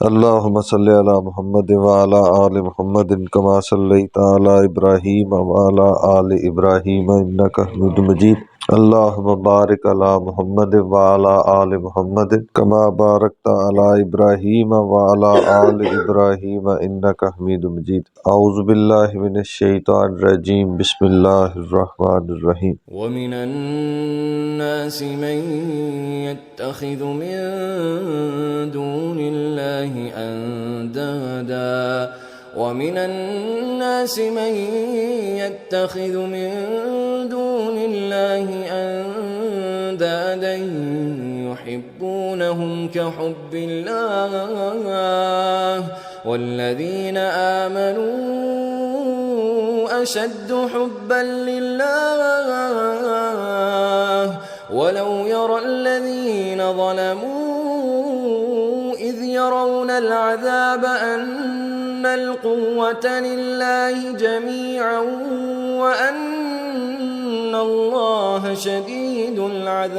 اللهم صل على محمد وعلى آل محمد كما صليت على إبراهيم وعلى آل إبراهيم إنك حميد مجيد اللهم بارك على محمد وعلى آل محمد كما باركت على إبراهيم وعلى آل إبراهيم إنك حميد مجيد أعوذ بالله من الشيطان الرجيم بسم الله الرحمن الرحيم ومن الناس من يتخذ من دون الله أندادا ومن الناس من يتخذ من دون الله أندادا يحبونهم كحب الله والذين آمنوا أشد حبا لله ولو يرى الذين ظلموا إذ يرون العذاب أن القوة لله جميعا وأن الله شديد العذاب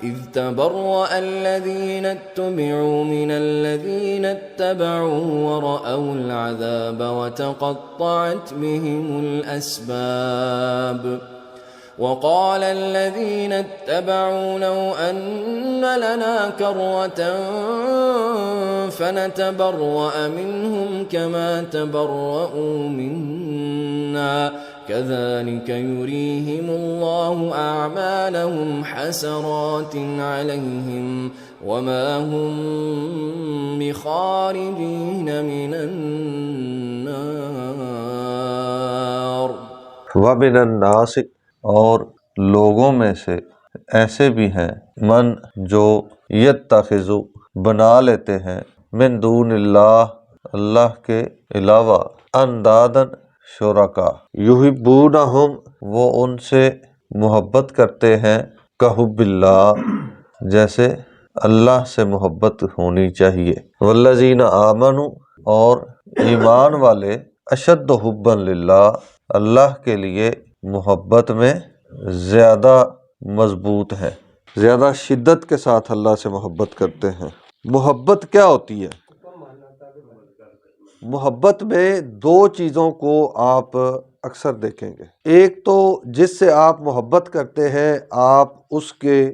إذ تبرأ الذين اتبعوا من الذين اتبعوا ورأوا العذاب وتقطعت بهم الأسباب وقال الذين اتبعوا لو أن لنا كرة فنتبرأ منهم كما تبرؤوا منا كذلك يريهم الله أعمالهم حسرات عليهم وما هم بخارجين من النار ومن الناس اور لوگوں میں سے ایسے بھی ہیں من جو یتخذ بنا لیتے ہیں من دون اللہ اللہ کے علاوہ اندادن شرکا یحبونہم وہ ان سے محبت کرتے ہیں کحب اللہ جیسے اللہ سے محبت ہونی چاہیے والذین آمنوا اور ایمان والے اشد حبا للہ اللہ کے لیے محبت میں زیادہ مضبوط ہے زیادہ شدت کے ساتھ اللہ سے محبت کرتے ہیں محبت کیا ہوتی ہے محبت میں دو چیزوں کو آپ اکثر دیکھیں گے ایک تو جس سے آپ محبت کرتے ہیں آپ اس کے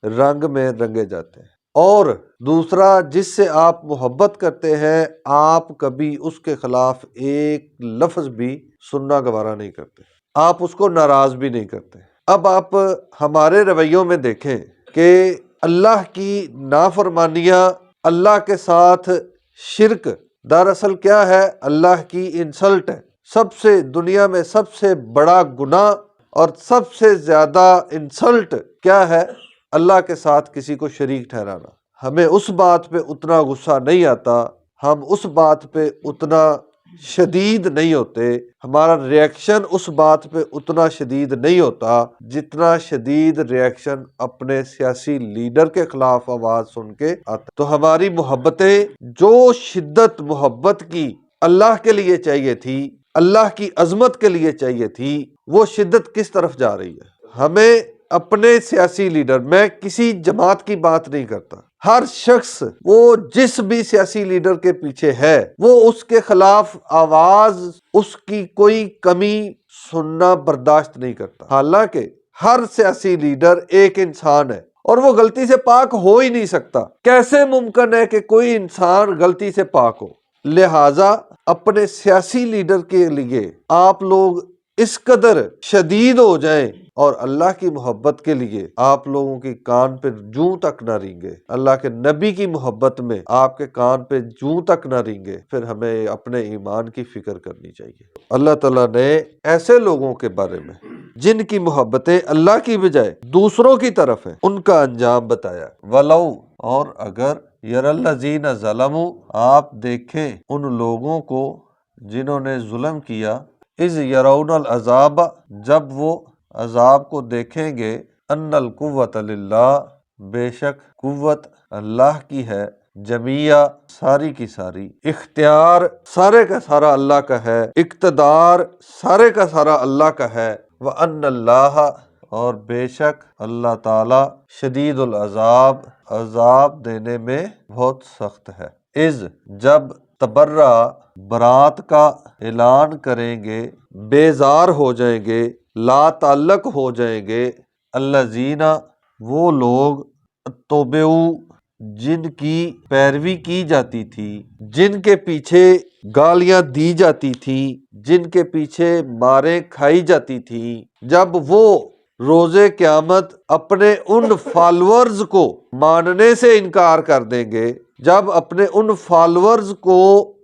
رنگ میں رنگے جاتے ہیں اور دوسرا جس سے آپ محبت کرتے ہیں آپ کبھی اس کے خلاف ایک لفظ بھی سننا گوارا نہیں کرتے آپ اس کو ناراض بھی نہیں کرتے اب آپ ہمارے رویوں میں دیکھیں کہ اللہ کی نافرمانیاں اللہ کے ساتھ شرک دراصل کیا ہے اللہ کی انسلٹ ہے سب سے دنیا میں سب سے بڑا گناہ اور سب سے زیادہ انسلٹ کیا ہے اللہ کے ساتھ کسی کو شریک ٹھہرانا ہمیں اس بات پہ اتنا غصہ نہیں آتا ہم اس بات پہ اتنا شدید نہیں ہوتے ہمارا ریاکشن اس بات پہ اتنا شدید نہیں ہوتا جتنا شدید ریاکشن اپنے سیاسی لیڈر کے خلاف آواز سن کے آتا تو ہماری محبتیں جو شدت محبت کی اللہ کے لیے چاہیے تھی اللہ کی عظمت کے لیے چاہیے تھی وہ شدت کس طرف جا رہی ہے ہمیں اپنے سیاسی لیڈر میں کسی جماعت کی بات نہیں کرتا ہر شخص وہ جس بھی سیاسی لیڈر کے پیچھے ہے وہ اس کے خلاف آواز اس کی کوئی کمی سننا برداشت نہیں کرتا حالانکہ ہر سیاسی لیڈر ایک انسان ہے اور وہ غلطی سے پاک ہو ہی نہیں سکتا کیسے ممکن ہے کہ کوئی انسان غلطی سے پاک ہو لہٰذا اپنے سیاسی لیڈر کے لیے آپ لوگ اس قدر شدید ہو جائیں اور اللہ کی محبت کے لیے آپ لوگوں کی کان پہ جوں تک نہ رینگے اللہ کے نبی کی محبت میں آپ کے کان پہ جوں تک نہ رینگے پھر ہمیں اپنے ایمان کی فکر کرنی چاہیے اللہ تعالیٰ نے ایسے لوگوں کے بارے میں جن کی محبتیں اللہ کی بجائے دوسروں کی طرف ہیں ان کا انجام بتایا ولو اور اگر یرالذین ظلموا آپ دیکھیں ان لوگوں کو جنہوں نے ظلم کیا اذ یرون العذاب جب وہ عذاب کو دیکھیں گے ان القوۃ للہ بے شک قوت اللہ کی ہے جمیعہ ساری کی ساری اختیار سارے کا سارا اللہ کا ہے اقتدار سارے کا سارا اللہ کا ہے وَأَنَّ اللَّهَ اور بے شک اللہ تعالی شدید العذاب، عذاب دینے میں بہت سخت ہے۔ اذ جب تبرہ برات کا اعلان کریں گے، بیزار ہو جائیں گے، لا تعلق ہو جائیں گے، الذین وہ لوگ، اتبعوا جن کی پیروی کی جاتی تھی، جن کے پیچھے گالیاں دی جاتی تھیں، جن کے پیچھے ماریں کھائی جاتی تھیں، جب وہ روز قیامت اپنے ان فالورز کو ماننے سے انکار کر دیں گے، جب اپنے ان فالورز کو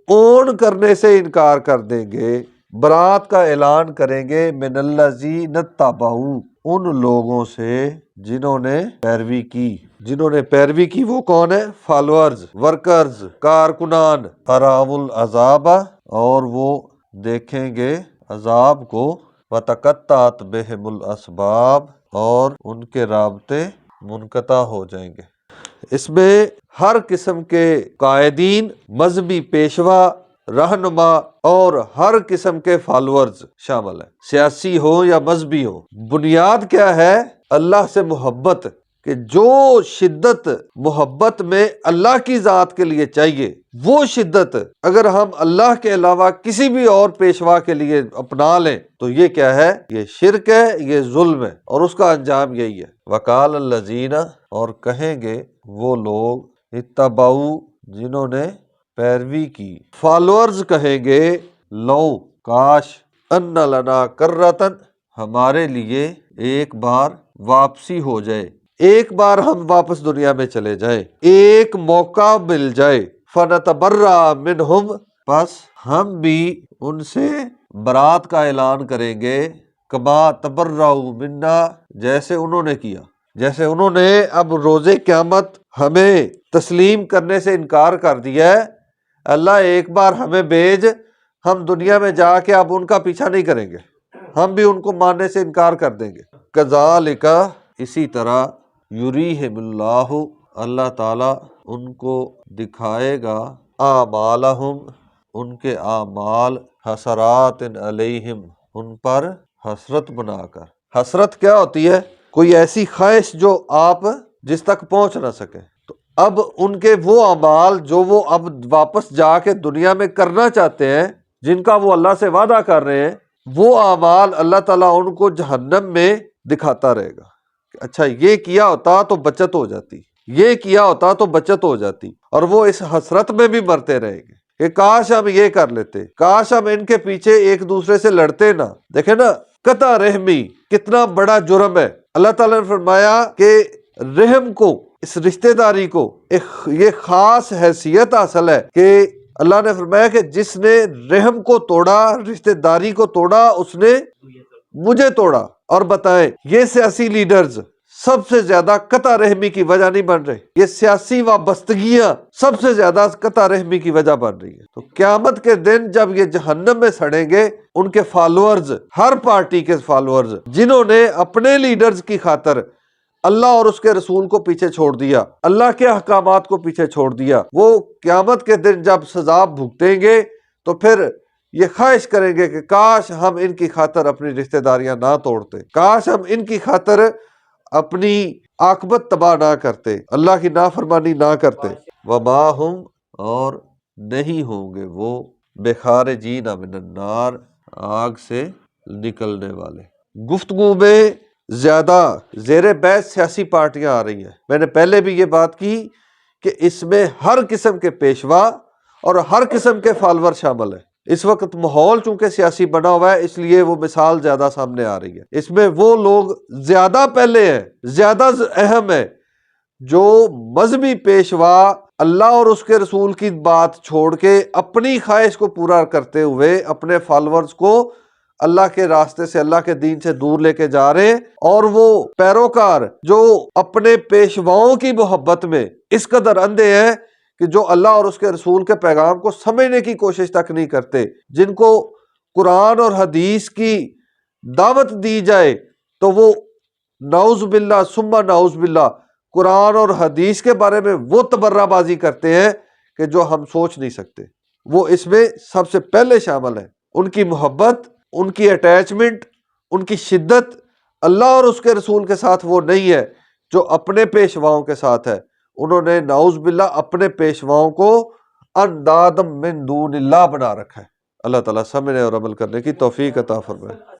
اون کرنے سے انکار کر دیں گے، برات کا اعلان کریں گے، من الذین اتبعوا ان لوگوں سے جنہوں نے پیروی کی۔ جنہوں نے پیروی کی وہ کون ہے؟ فالورز، ورکرز، کارکنان۔ اراؤ العذاب اور وہ دیکھیں گے عذاب کو، وتقطعت بہم الاسباب اور ان کے رابطے منقطع ہو جائیں گے۔ اس میں ہر قسم کے قائدین، مذہبی پیشوا، رہنما اور ہر قسم کے فالورز شامل ہیں، سیاسی ہو یا مذہبی ہو۔ بنیاد کیا ہے؟ اللہ سے محبت، کہ جو شدت محبت میں اللہ کی ذات کے لیے چاہیے، وہ شدت اگر ہم اللہ کے علاوہ کسی بھی اور پیشوا کے لیے اپنا لیں تو یہ کیا ہے؟ یہ شرک ہے، یہ ظلم ہے، اور اس کا انجام یہی ہے۔ وقال الذین اور کہیں گے وہ لوگ، اتبعوا جنہوں نے پیروی کی، فالورز کہیں گے، لو کاش، ان لنا کرتن ہمارے لیے ایک بار واپسی ہو جائے، ایک بار ہم واپس دنیا میں چلے جائیں، ایک موقع مل جائے، فنتبرأ منہم پس ہم بھی ان سے برات کا اعلان کریں گے، کما تبرؤوا منا جیسے انہوں نے کیا، جیسے انہوں نے اب روز قیامت ہمیں تسلیم کرنے سے انکار کر دیا ہے، اللہ ایک بار ہمیں بھیج، ہم دنیا میں جا کے اب ان کا پیچھا نہیں کریں گے، ہم بھی ان کو ماننے سے انکار کر دیں گے۔ کذالک اسی طرح، یریہم اللہ اللہ تعالیٰ ان کو دکھائے گا، اعمالہم ان کے اعمال، حسرات علیہم ان پر حسرت بنا کر۔ حسرت کیا ہوتی ہے؟ کوئی ایسی خواہش جو آپ جس تک پہنچ نہ سکے، تو اب ان کے وہ اعمال جو وہ اب واپس جا کے دنیا میں کرنا چاہتے ہیں، جن کا وہ اللہ سے وعدہ کر رہے ہیں، وہ اعمال اللہ تعالیٰ ان کو جہنم میں دکھاتا رہے گا کہ اچھا یہ کیا ہوتا تو بچت ہو جاتی، یہ کیا ہوتا تو بچت ہو جاتی، اور وہ اس حسرت میں بھی مرتے رہیں گے کہ کاش ہم یہ کر لیتے، کاش ہم ان کے پیچھے ایک دوسرے سے لڑتے نہ۔ دیکھیں نا، قطع رحمی کتنا بڑا جرم ہے۔ اللہ تعالیٰ نے فرمایا کہ رحم کو، اس رشتہ داری کو یہ خاص حیثیت حاصل ہے کہ اللہ نے فرمایا کہ جس نے رحم کو توڑا، رشتہ داری کو توڑا، اس نے مجھے توڑا۔ اور بتائیں یہ سیاسی لیڈرز سب سے زیادہ قطع رحمی کی وجہ نہیں بن رہے، یہ سیاسی وابستگیاں سب سے زیادہ قطع رحمی کی وجہ بن رہی ہے۔ تو قیامت کے دن جب یہ جہنم میں سڑیں گے، ان کے فالورز، ہر پارٹی کے فالورز جنہوں نے اپنے لیڈرز کی خاطر اللہ اور اس کے رسول کو پیچھے چھوڑ دیا، اللہ کے احکامات کو پیچھے چھوڑ دیا، وہ قیامت کے دن جب سزا بھگتیں گے تو پھر یہ خواہش کریں گے کہ کاش ہم ان کی خاطر اپنی رشتہ داریاں نہ توڑتے، کاش ہم ان کی خاطر اپنی عاقبت تباہ نہ کرتے، اللہ کی نافرمانی نہ کرتے۔ وما ہم اور نہیں ہوں گے وہ، بخارجین من النار آگ سے نکلنے والے۔ گفتگو میں زیادہ زیر بحث سیاسی پارٹیاں آ رہی ہیں۔ میں نے پہلے بھی یہ بات کی کہ اس میں ہر قسم کے پیشوا اور ہر قسم کے فالور شامل ہیں۔ اس وقت ماحول چونکہ سیاسی بنا ہوا ہے، اس لیے وہ مثال زیادہ سامنے آ رہی ہے۔ اس میں وہ لوگ زیادہ پہلے ہیں، زیادہ اہم ہے، جو مذہبی پیشوا اللہ اور اس کے رسول کی بات چھوڑ کے اپنی خواہش کو پورا کرتے ہوئے اپنے فالورز کو اللہ کے راستے سے، اللہ کے دین سے دور لے کے جا رہے ہیں، اور وہ پیروکار جو اپنے پیشواؤں کی محبت میں اس قدر اندھے ہیں کہ جو اللہ اور اس کے رسول کے پیغام کو سمجھنے کی کوشش تک نہیں کرتے، جن کو قرآن اور حدیث کی دعوت دی جائے تو وہ نعوذ باللہ ثم نعوذ باللہ قرآن اور حدیث کے بارے میں وہ تبرہ بازی کرتے ہیں کہ جو ہم سوچ نہیں سکتے۔ وہ اس میں سب سے پہلے شامل ہیں۔ ان کی محبت، ان کی اٹیچمنٹ، ان کی شدت اللہ اور اس کے رسول کے ساتھ وہ نہیں ہے جو اپنے پیشواؤں کے ساتھ ہے۔ انہوں نے نعوذ باللہ اپنے پیشواؤں کو انداد من دون اللہ بنا رکھا ہے۔ اللہ تعالیٰ سمجھنے اور عمل کرنے کی توفیق عطا فرمائے۔